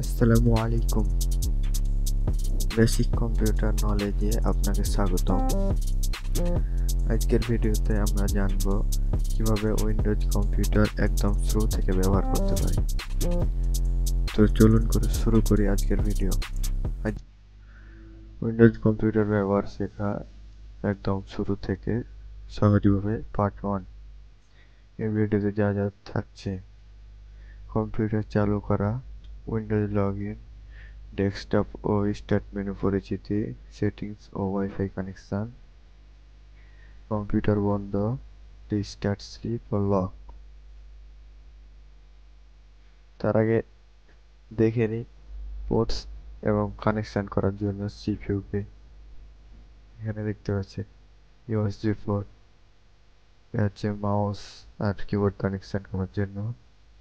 আসসালামু আলাইকুম। Basic computer নলেজে আপনাকে স্বাগতম। আজকের ভিডিওতে আমরা জানব কিভাবে উইন্ডোজ কম্পিউটার একদম শুরু থেকে ব্যবহার করতে পারি। তো চলুন শুরু করি আজকের ভিডিও। আজ উইন্ডোজ কম্পিউটার ব্যবহার শেখা একদম শুরু থেকে সহজভাবে পার্ট 1। এই ভিডিওতে যা যা থাকছে: কম্পিউটার চালু করা, উইন্ডোজ লগইন, ডেস্কটপ ও স্টার্ট মেনু পরিচিতি, সেটিংস ও ওয়াইফাই কানেকশন, কম্পিউটার বন্ধ, রিস্টার্ট স্লিপ ও লক। তার আগে দেখে নিই পোর্টস এবং কানেকশন করার জন্য সিপিইউকে। এখানে দেখতে পাচ্ছেন ইউএসবি পোর্ট, এটা হচ্ছে মাউস আর কিবোর্ড কানেকশন করার জন্য,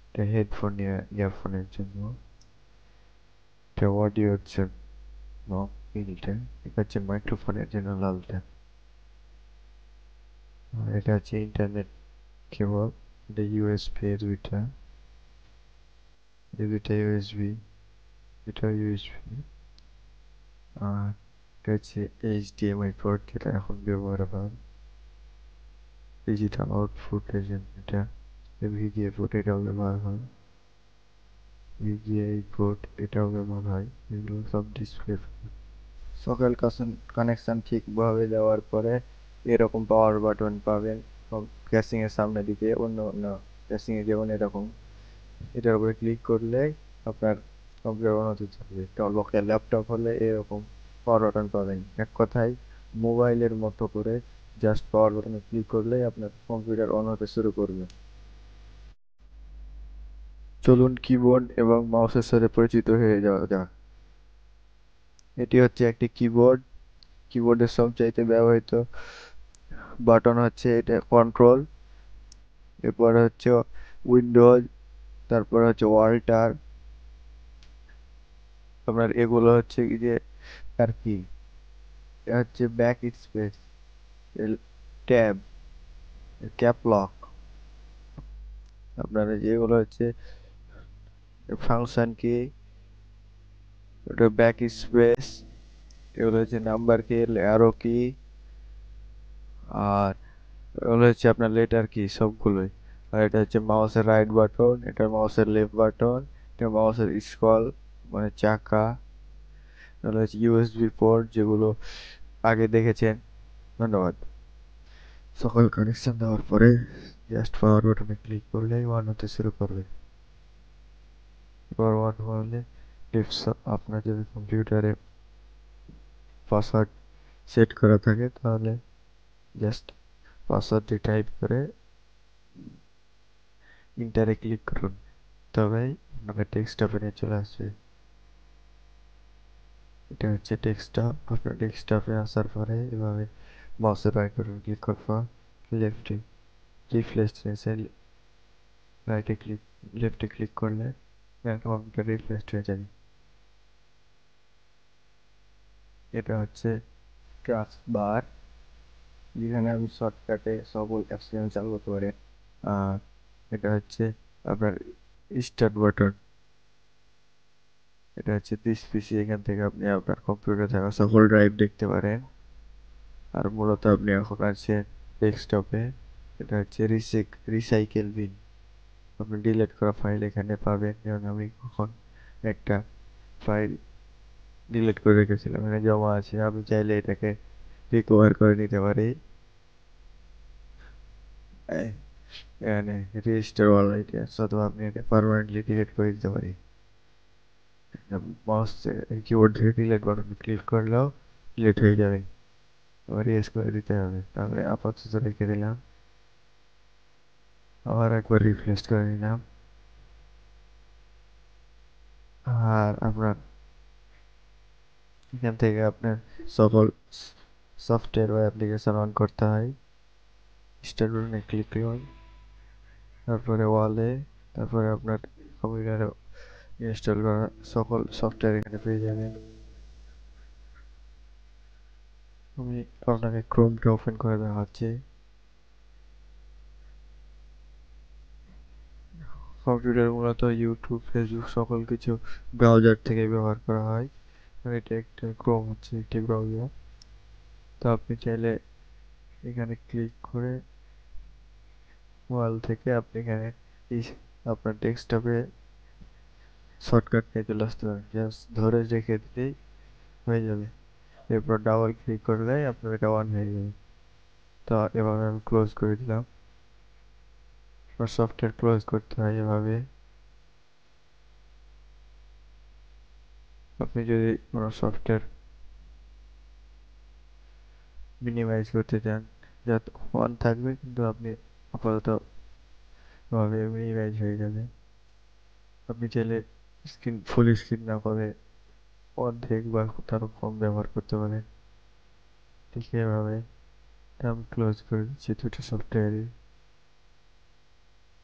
এটা হেডফোন ইয়ারফোনের জন্য, এটা অডিওর জন্য নীলটা, এটা হচ্ছে মাইক্রোফোনের জন্য লালটা, আর এটা হচ্ছে ইন্টারনেট কেবল, এটা ইউএসবি এই দুইটা ইউএসবি, এটা ইউএসবি, আর এটা হচ্ছে এইচডিএমআই পোর্ট, যেটা এখন ব্যবহার হয় ডিজিটাল আউটপুটের জন্য। এটা ভিজিএ পোর্ট, এটাও ব্যবহার হয় ভিজিএ পোর্ট, এটাও ব্যবহার হয়। এগুলো সব ডিসপ্লে। সকল কানেকশন ঠিকভাবে দেওয়ার পরে এরকম পাওয়ার বাটন পাবেন ক্যাসিং এর সামনের দিকে, অন্য অন্য ক্যাসিং এ যেমন এরকম। এটার উপরে ক্লিক করলে আপনার কম্পিউটার অন হতে থাকবে। টলবক্সের ল্যাপটপ হলে এরকম পাওয়ার বাটন পাবেন। এক কথায় মোবাইলের মতো করে জাস্ট পাওয়ার বাটনে ক্লিক করলেই আপনার কম্পিউটার অন হতে শুরু করবে। চলুন কিবোর্ড এবং মাউসের সাথে পরিচিত হয়ে যাওয়া যাক। এটি হচ্ছে একটি কিবোর্ড। কিবোর্ডের সবচাইতে ব্যবহৃত বাটন হচ্ছে এটা কন্ট্রোল, এরপর হচ্ছে উইন্ডোজ, তারপর হচ্ছে ওয়াল্টার, আপনার এগুলো হচ্ছে কি যে আর কি, এটা হচ্ছে back space, tab, cap lock, আপনার যেগুলো হচ্ছে ফাংশন কি, ওটা ব্যাক স্পেস, এগুলো হচ্ছে নাম্বার কি, অ্যারো কি, আর এগুলো হচ্ছে আপনার লেটার কি সবগুলোই। আর এটা হচ্ছে মাউসের রাইট বাটন, এটা মাউসের লেফট বাটন, এটা মাউসের স্ক্রল মানে চাকা, এগুলো হচ্ছে ইউএসবি পোর্ট যেগুলো আগে দেখেছেন। ধন্যবাদ। সকল কানেকশন দেওয়ার পরে জাস্ট পাওয়ার বাটনে ক্লিক করলেই অন হতে শুরু করবে। এবার অন হলে আপনার যদি কম্পিউটারে পাসওয়ার্ড সেট করা থাকে তাহলে জাস্ট পাসওয়ার্ডটি টাইপ করে ইন্টারে ক্লিক করুন, তবেই আপনাকে ডেস্কটপে নিয়ে চলে আসবে। এটা হচ্ছে ডেস্কটপ। আপনার ডেস্কটপে আসার পরে এভাবে মাউসের রাইট বাটন ক্লিক করার পর লেফটে রিফ্রেশ রাইটে ক্লিক, লেফটে ক্লিক করলে কম্পিউটার রিফ্রেশ হয়ে যাবে। এটা হচ্ছে টাস্ক বার, যেখানে আমি শর্টকাটে সকল অ্যাপস চালু করতে পারি। আর এটা হচ্ছে আপনার স্টার্ট বাটন, এটা হচ্ছে দিস পিসি, এখান থেকে আপনি আপনার কম্পিউটারে থাকা সকল ড্রাইভ দেখতে পারেন। আর মূলত আপনি এখন আছেন ডেস্কটপে। এটা হচ্ছে রিসাইকেল বিন, আপনি ডিলিট করা ফাইল এখানে পাবেন। যেমন আমি কখন একটা ফাইল ডিলিট করে রেখেছিলাম, এখানে জমা আছে, আমি চাইলে এটাকে রিকভার করে নিতে পারি। এখানে রেজিস্টার অল আইডিয়াস, অথবা আপনি এটা পার্মানেন্টলি ডিলিট করে দিতে পারি। মাউস কিবোর্ড থেকে ডিলিট বাটনে ক্লিক করলেও ডিলিট হয়ে যাবে। আবার ইয়েস করে দিতে হবে, তাহলে আপাতত রেখে দিলাম, আবার একবার রিফ্রেশ করে নিলাম। আর আপনার এখান থেকে আপনার সকল সফটওয়্যার বা অ্যাপ্লিকেশন অন করতে হয়। স্টার্ট বাটনে ক্লিক করুন, তারপরে ওয়ালে, তারপরে আপনার কম্পিউটারে ইনস্টল করা সকল সফটওয়্যার এখানে পেয়ে যাবেন। আমি আপনাকে ক্রোমটা ওপেন করে দেখাচ্ছি। কম্পিউটার মূলত ইউটিউব, ফেসবুক সকল কিছু ব্রাউজার থেকে ব্যবহার করা হয়। এটা একটা ক্রোম হচ্ছে একটি ব্রাউজার। তো আপনি চাইলে এখানে ক্লিক করে ওয়াল থেকে আপনি এখানে আপনার ডেস্কটপে শর্টকাট নিয়ে চলে আসতে পারেন, জাস্ট ধরে রেখে দিলেই হয়ে যাবে। এরপর ডাবল ক্লিক করলে আপনার এটা অন হয়ে যাবে। তো এভাবে আমি ক্লোজ করে দিলাম। সফটওয়্যার ক্লোজ করতে হয় এভাবে। আপনি যদি কোনো সফটওয়্যার মিনিমাইজ করতে চান যাতে অন থাকবে কিন্তু আপনি আপাতত এভাবে মিনিমাইজ হয়ে যাবে। আপনি চাইলে স্ক্রিন ফুল স্ক্রিন না করে অর্ধেক বা তারও কম ব্যবহার করতে পারেন। ঠিক এভাবে আমি ক্লোজ করে দিচ্ছি দুটো সফটওয়্যারই।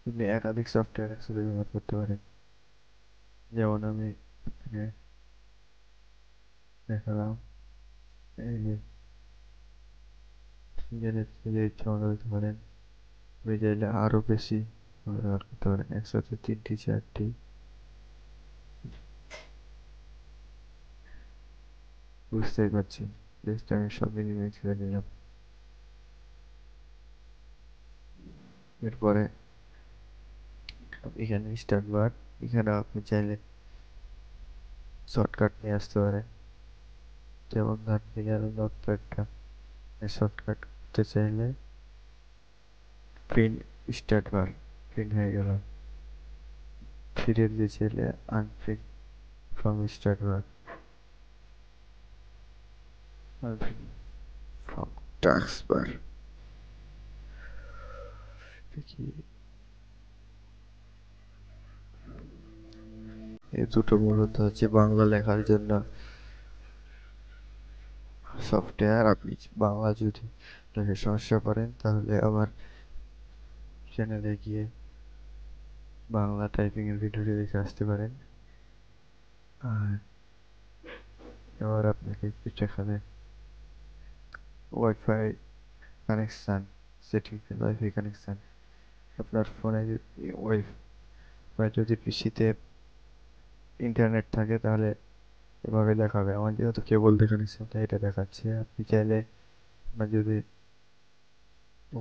আপনি একাধিক সফটওয়্যার একসাথে ব্যবহার করতে পারেন, যেমন আমি এখানে দেখালাম। এই যে ইচ্ছা মতো দিতে পারেন। আপনি চাইলে আরো বেশি ব্যবহার করতে পারেন, একসাথে 3টি 4টি। বুঝতেই পারছি, জাস্ট আমি সব মিনিমাইজ করে নিলাম। এরপরে এখানে স্টার্ট বার, এখানে আপনি চাইলে শর্টকাট নিয়ে আসতে পারেন। যেমন ধরেন এখানে নোটপ্যাডটা শর্টকাট করতে চাইলে প্রিন্ট স্টার্ট বার প্রিন্ট হয়ে গেল। ফিরে দিতে চাইলে unpin from start bar, unpin from task bar. দেখি এই দুটো মূলত হচ্ছে বাংলা লেখার জন্য সফটওয়্যার। আপনি বাংলা যদি লেখার সমস্যা পড়েন তাহলে আমার চ্যানেলে গিয়ে বাংলা টাইপিং এর ভিডিওটি দেখে আসতে পারেন। আর এবার আপনাকে এখানে wifi connection setting, wifi connection আপনার ফোনে যদি ওয়াইফাই যদি পিসিতে ইন্টারনেট থাকে তাহলে এভাবে দেখাবে। আমার যেহেতু কেবল দিয়ে কানেকশন তাই এটা দেখাচ্ছে। আপনি চাইলে আপনার যদি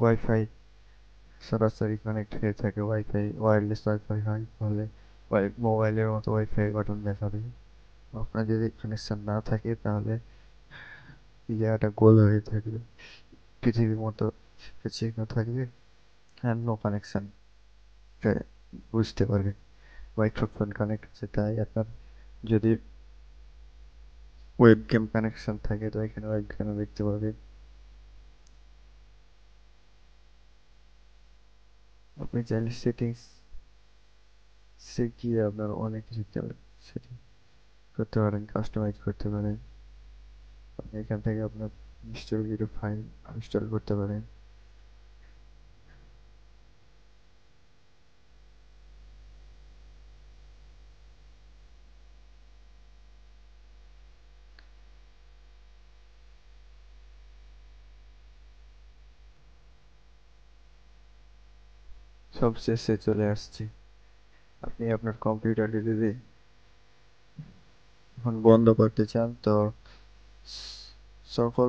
ওয়াইফাই সরাসরি কানেক্ট হয়ে থাকে, ওয়াইফাই ওয়্যারলেস ওয়াইফাই হয়, তাহলে মোবাইলের মতো ওয়াইফাই বাটন দেখাবে। আপনার যদি কানেকশন না থাকে তাহলে এই জায়গাটা গোল হয়ে থাকবে, পৃথিবীর মতো চিহ্ন থাকবে, হ্যাঁ নো কানেকশন বুঝতে পারবেন। মাইক্রোফোন কানেক্ট আছে তাই। আপনার যদি ওয়েবক্যাম কানেকশন থাকে তো এখানে ওয়েবক্যাম দেখতে পাবেন। আপনি চাইলে সেটিংস গিয়ে আপনার অনেক কিছু সেটিং করতে পারেন, কাস্টমাইজ করতে পারেন। আপনি এখান থেকে আপনার ইনস্টল কিছু ফাইল ইনস্টল করতে পারেন। সব শেষে চলে আসছি। আপনি আপনার কম্পিউটারটি যদি এখন বন্ধ করতে চান তো সকল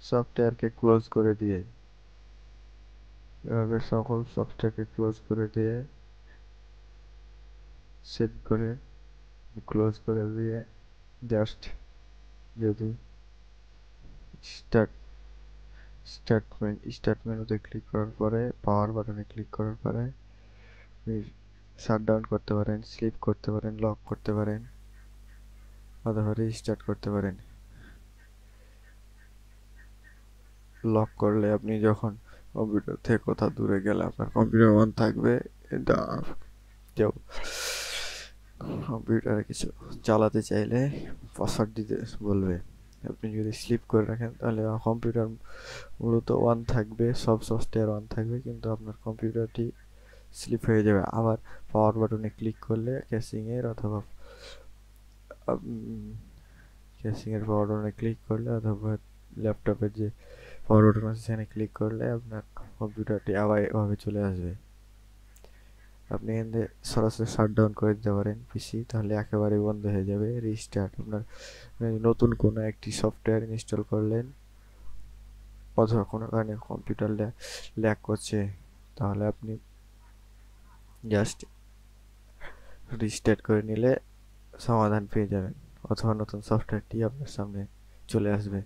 সফটওয়্যারকে ক্লোজ করে দিয়ে, এভাবে সকল সফটওয়্যারকে ক্লোজ করে দিয়ে সেভ করে ক্লোজ করে দিয়ে জাস্ট যদি স্টার্ট স্টার্ট মেনুতে ক্লিক করার পরে পাওয়ার বাটনে ক্লিক করার পরে আপনি শাট ডাউন করতে পারেন, স্লিপ করতে পারেন, লক করতে পারেন অথবা রিস্টার্ট করতে পারেন। লক করলে আপনি যখন কম্পিউটার থেকে কোথাও দূরে গেলে আপনার কম্পিউটার অন থাকবে। এটা কেউ কম্পিউটারে কিছু চালাতে চাইলে পাসওয়ার্ড দিতে বলবে। আপনি যদি স্লিপ করে রাখেন তাহলে কম্পিউটার মূলত অন থাকবে, সব সফটওয়্যার অন থাকবে কিন্তু আপনার কম্পিউটারটি স্লিপ হয়ে যাবে। আবার পাওয়ার বাটনে ক্লিক করলে ক্যাশিংয়ের অথবা ক্যাশিংয়ের পাওয়ার বাটনে ক্লিক করলে অথবা ল্যাপটপের যে পাওয়ার বাটন আছে সেখানে ক্লিক করলে আপনার কম্পিউটারটি আবার এভাবে চলে আসবে। আপনি এখানে সরাসরি শাটডাউন করে দিতে পারেন পিসি, তাহলে একেবারে বন্ধ হয়ে যাবে। রিস্টার্ট আপনার নতুন কোনো একটি সফটওয়্যার ইনস্টল করলেন অথবা কোনো কারণে কম্পিউটার ল্যাগ করছে, তাহলে আপনি জাস্ট রিস্টার্ট করে নিলে সমাধান পেয়ে যাবেন, অথবা নতুন সফটওয়্যারটি আপনার সামনে চলে আসবে।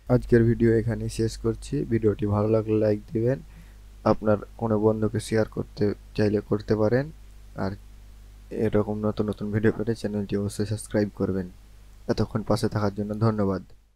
আজকের ভিডিও এখানেই শেষ করছি। ভিডিওটি ভালো লাগলে লাইক দিবেন, আপনার কোনো বন্ধুকে শেয়ার করতে চাইলে করতে পারেন, আর এরকম নতুন নতুন ভিডিও পেতে চ্যানেলটি অবশ্যই সাবস্ক্রাইব করবেন। এতক্ষণ পাশে থাকার জন্য ধন্যবাদ।